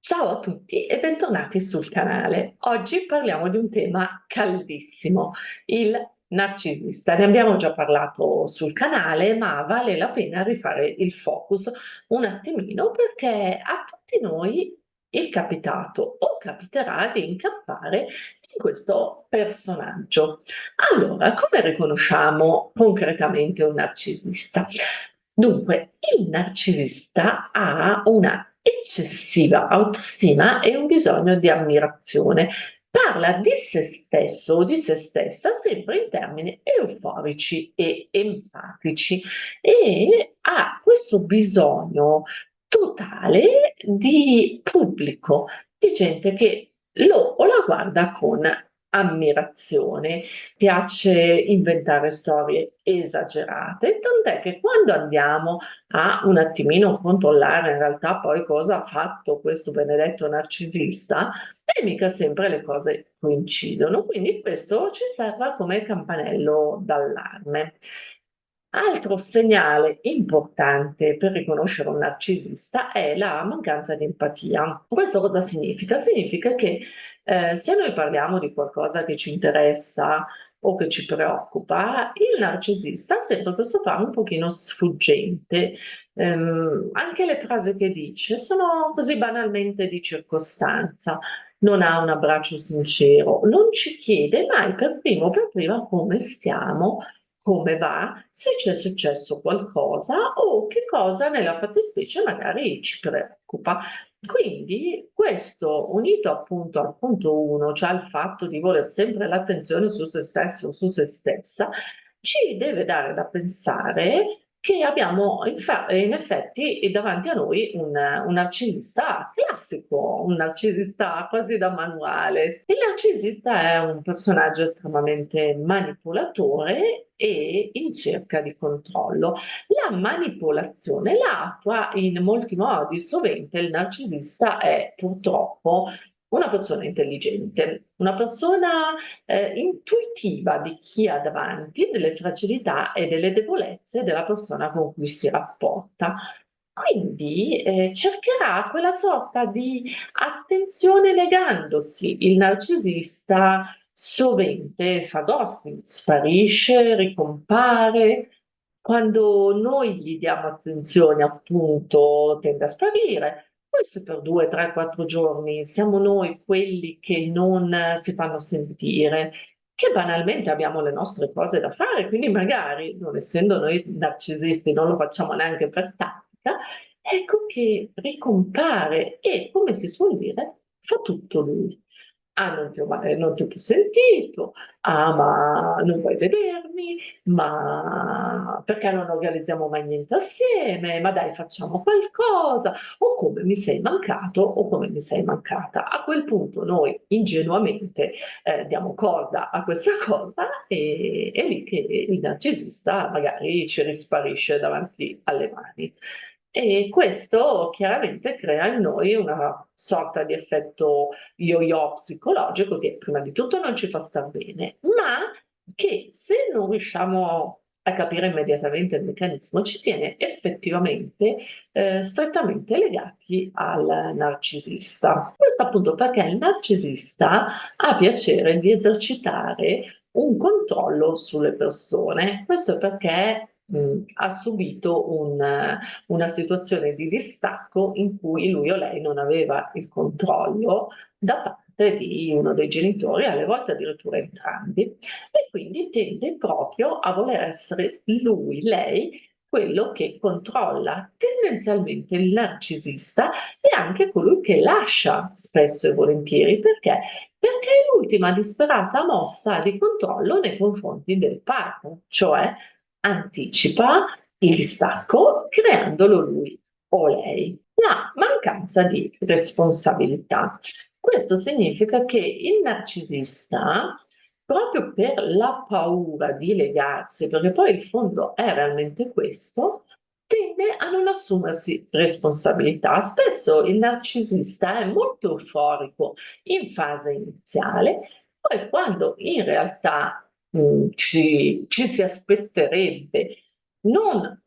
Ciao a tutti e bentornati sul canale. Oggi parliamo di un tema caldissimo, il narcisista. Ne abbiamo già parlato sul canale, ma vale la pena rifare il focus un attimino perché a tutti noi è capitato o capiterà di incappare in questo personaggio. Allora, come riconosciamo concretamente un narcisista? Dunque, il narcisista ha una eccessiva autostima e un bisogno di ammirazione. Parla di se stesso o di se stessa sempre in termini euforici e enfatici e ha questo bisogno totale di pubblico, di gente che lo o la guarda con ammirazione. Piace inventare storie esagerate, tant'è che quando andiamo a un attimino controllare in realtà poi cosa ha fatto questo benedetto narcisista, e mica sempre le cose coincidono, quindi questo ci serve come campanello d'allarme. Altro segnale importante per riconoscere un narcisista è la mancanza di empatia. Questo cosa significa? Significa che se noi parliamo di qualcosa che ci interessa o che ci preoccupa, il narcisista ha sempre questo tono un pochino sfuggente. Anche le frasi che dice sono così banalmente di circostanza, non ha un abbraccio sincero, non ci chiede mai per primo o per prima come stiamo, come va, se c'è successo qualcosa o che cosa nella fattispecie magari ci preoccupa. Quindi questo unito appunto al punto 1, cioè al fatto di voler sempre l'attenzione su se stesso o su se stessa, ci deve dare da pensare che abbiamo in effetti davanti a noi un narcisista classico, un narcisista quasi da manuale. Il narcisista è un personaggio estremamente manipolatore e in cerca di controllo. La manipolazione la attua in molti modi. Sovente il narcisista è purtroppo una persona intelligente, una persona intuitiva di chi ha davanti, delle fragilità e delle debolezze della persona con cui si rapporta. Quindi cercherà quella sorta di attenzione negandosi. Il narcisista sovente fa ghosting, sparisce, ricompare. Quando noi gli diamo attenzione, appunto, tende a sparire. Poi se per 2, 3, 4 giorni siamo noi quelli che non si fanno sentire, che banalmente abbiamo le nostre cose da fare, quindi magari, non essendo noi narcisisti, non lo facciamo neanche per tattica, ecco che ricompare e, come si suol dire, fa tutto lui. Ah, non ti ho più sentito, ah, ma non vuoi vedermi, ma perché non organizziamo mai niente assieme, ma dai, facciamo qualcosa, o come mi sei mancato o come mi sei mancata. A quel punto noi ingenuamente diamo corda a questa cosa e è lì che il narcisista magari ci risparisce davanti alle mani. E questo chiaramente crea in noi una sorta di effetto yo-yo psicologico che prima di tutto non ci fa star bene, ma che se non riusciamo a capire immediatamente il meccanismo ci tiene effettivamente strettamente legati al narcisista. Questo appunto perché il narcisista ha piacere di esercitare un controllo sulle persone. Questo perché ha subito una situazione di distacco in cui lui o lei non aveva il controllo da parte di uno dei genitori, alle volte addirittura entrambi, e quindi tende proprio a voler essere lui, lei, quello che controlla. Tendenzialmente il narcisista è anche colui che lascia spesso e volentieri perché? Perché è l'ultima disperata mossa di controllo nei confronti del partner, cioè anticipa il distacco creandolo lui o lei. La mancanza di responsabilità. Questo significa che il narcisista, proprio per la paura di legarsi, perché poi il fondo è realmente questo, tende a non assumersi responsabilità. Spesso il narcisista è molto euforico in fase iniziale, poi quando in realtà ci si aspetterebbe non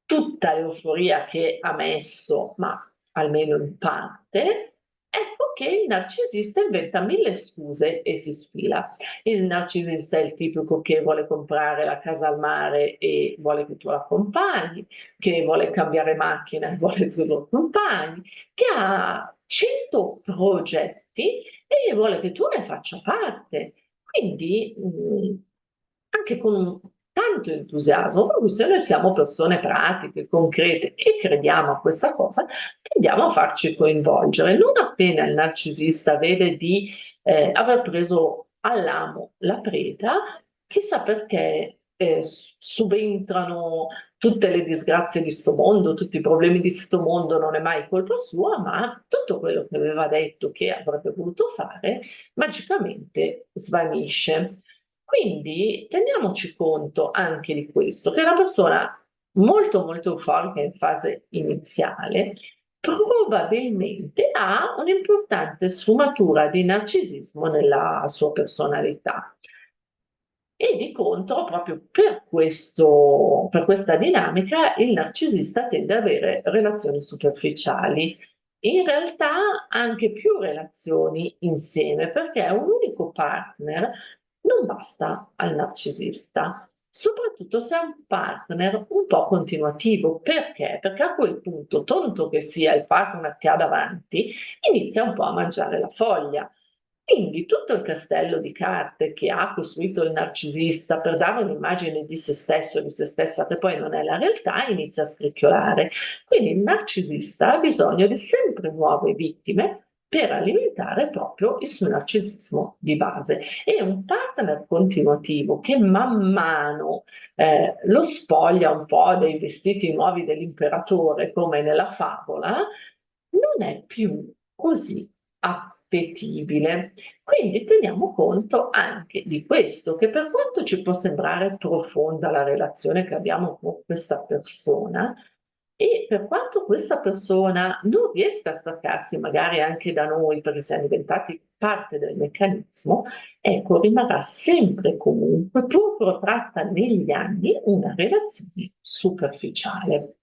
tutta l'euforia che ha messo, ma almeno in parte, ecco che il narcisista inventa mille scuse e si sfila. Il narcisista è il tipico che vuole comprare la casa al mare e vuole che tu l'accompagni, che vuole cambiare macchina e vuole che tu lo accompagni, che ha 100 progetti e vuole che tu ne faccia parte. Quindi, anche con tanto entusiasmo, proprio se noi siamo persone pratiche, concrete e crediamo a questa cosa, tendiamo a farci coinvolgere. Non appena il narcisista vede di, aver preso all'amo la preda, chissà perché, subentrano tutte le disgrazie di 'sto mondo, tutti i problemi di 'sto mondo, non è mai colpa sua, ma tutto quello che aveva detto che avrebbe voluto fare, magicamente svanisce. Quindi teniamoci conto anche di questo, che una persona molto, molto euforica in fase iniziale probabilmente ha un'importante sfumatura di narcisismo nella sua personalità. E di contro, proprio per questa dinamica, il narcisista tende ad avere relazioni superficiali. In realtà anche più relazioni insieme, perché un unico partner non basta al narcisista, soprattutto se è un partner un po' continuativo. Perché? Perché a quel punto, tanto che sia il partner che ha davanti, inizia un po' a mangiare la foglia. Quindi tutto il castello di carte che ha costruito il narcisista per dare un'immagine di se stesso e di se stessa che poi non è la realtà, inizia a scricchiolare. Quindi il narcisista ha bisogno di sempre nuove vittime per alimentare proprio il suo narcisismo di base. E un partner continuativo che man mano lo spoglia un po' dei vestiti nuovi dell'imperatore, come nella favola, non è più così appetibile. Quindi teniamo conto anche di questo, che per quanto ci può sembrare profonda la relazione che abbiamo con questa persona, e per quanto questa persona non riesca a staccarsi magari anche da noi perché siamo diventati parte del meccanismo, ecco, rimarrà sempre e comunque, pur protratta negli anni, una relazione superficiale.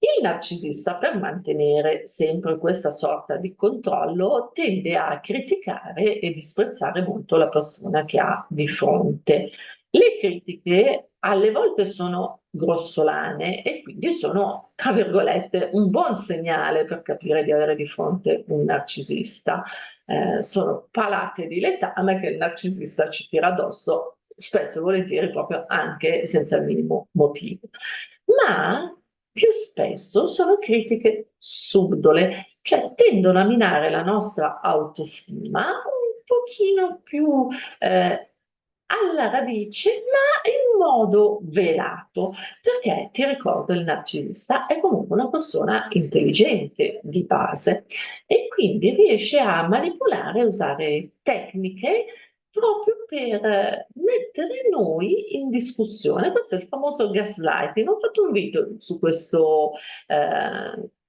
Il narcisista, per mantenere sempre questa sorta di controllo, tende a criticare e disprezzare molto la persona che ha di fronte. Le critiche alle volte sono grossolane e quindi sono, tra virgolette, un buon segnale per capire di avere di fronte un narcisista. Sono palate di letame che il narcisista ci tira addosso, spesso e volentieri proprio anche senza il minimo motivo. Ma più spesso sono critiche subdole, cioè tendono a minare la nostra autostima un pochino più, alla radice, ma in modo velato, perché ti ricordo il narcisista è comunque una persona intelligente di base e quindi riesce a manipolare e usare tecniche proprio per mettere noi in discussione. Questo è il famoso gaslighting. Ho fatto un video su questo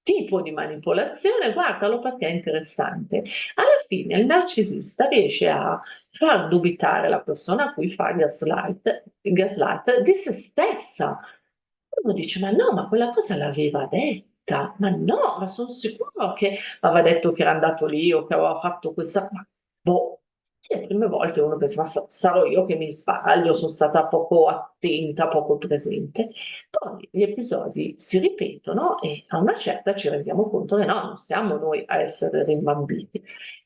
tipo di manipolazione, guardalo perché è interessante. Alla fine il narcisista riesce a far dubitare la persona a cui fa gaslight di se stessa. Uno dice: "Ma no, ma quella cosa l'aveva detta, ma no, ma son sicuro che m'aveva detto che era andato lì o che aveva fatto questa", ma boh. Le prime volte uno pensa: "Ma sarò io che mi sbaglio, son stata poco attenta, poco presente". Poi gli episodi si ripetono e a una certa ci rendiamo conto che no, non siamo noi a essere rimbambiti,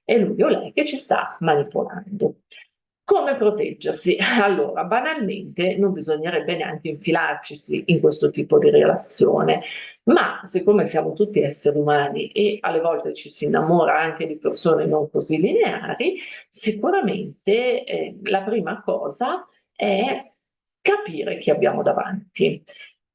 è lui o lei che ci sta manipolando. Come proteggersi? Allora, banalmente non bisognerebbe neanche infilarcisi in questo tipo di relazione, ma siccome siamo tutti esseri umani e alle volte ci si innamora anche di persone non così lineari, sicuramente, la prima cosa è capire chi abbiamo davanti.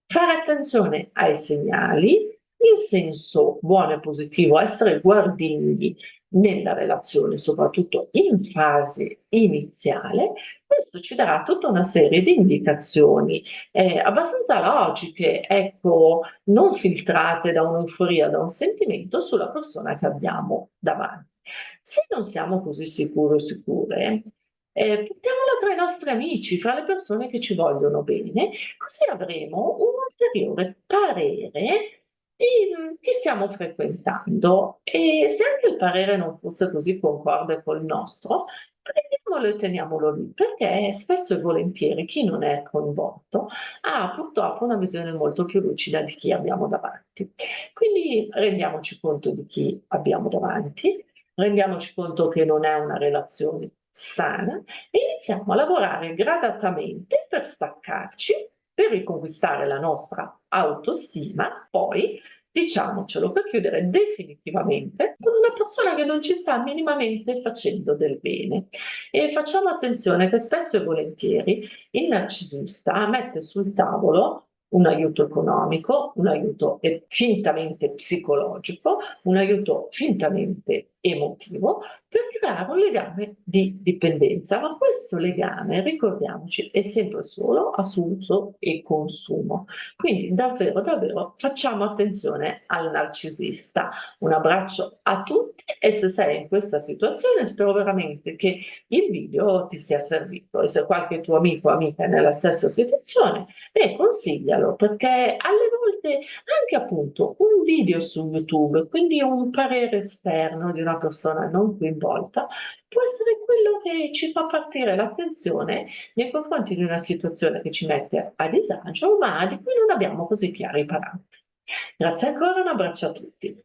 Fare attenzione ai segnali, in senso buono e positivo, essere guardinghi nella relazione, soprattutto in fase iniziale, questo ci darà tutta una serie di indicazioni, abbastanza logiche, ecco, non filtrate da un'euforia, da un sentimento sulla persona che abbiamo davanti. Se non siamo così sicuri o sicure, portiamola tra i nostri amici, fra le persone che ci vogliono bene, così avremo un ulteriore parere ti stiamo frequentando e se anche il parere non fosse così concorde col nostro, prendiamolo e teniamolo lì, perché spesso e volentieri chi non è coinvolto ha purtroppo una visione molto più lucida di chi abbiamo davanti. Quindi rendiamoci conto di chi abbiamo davanti, rendiamoci conto che non è una relazione sana e iniziamo a lavorare gradatamente per staccarci, per riconquistare la nostra autostima, poi diciamocelo, per chiudere definitivamente con una persona che non ci sta minimamente facendo del bene. E facciamo attenzione che spesso e volentieri il narcisista mette sul tavolo un aiuto economico, un aiuto fintamente psicologico, un aiuto fintamente emotivo per creare un legame di dipendenza, ma questo legame, ricordiamoci, è sempre solo a uso e consumo. Quindi davvero, davvero facciamo attenzione al narcisista. Un abbraccio a tutti e se sei in questa situazione spero veramente che il video ti sia servito e se qualche tuo amico o amica è nella stessa situazione, consiglialo perché alle volte anche appunto un video su YouTube, quindi un parere esterno di una persona non coinvolta, può essere quello che ci fa partire l'attenzione nei confronti di una situazione che ci mette a disagio, ma di cui non abbiamo così chiari i parametri. Grazie ancora, un abbraccio a tutti.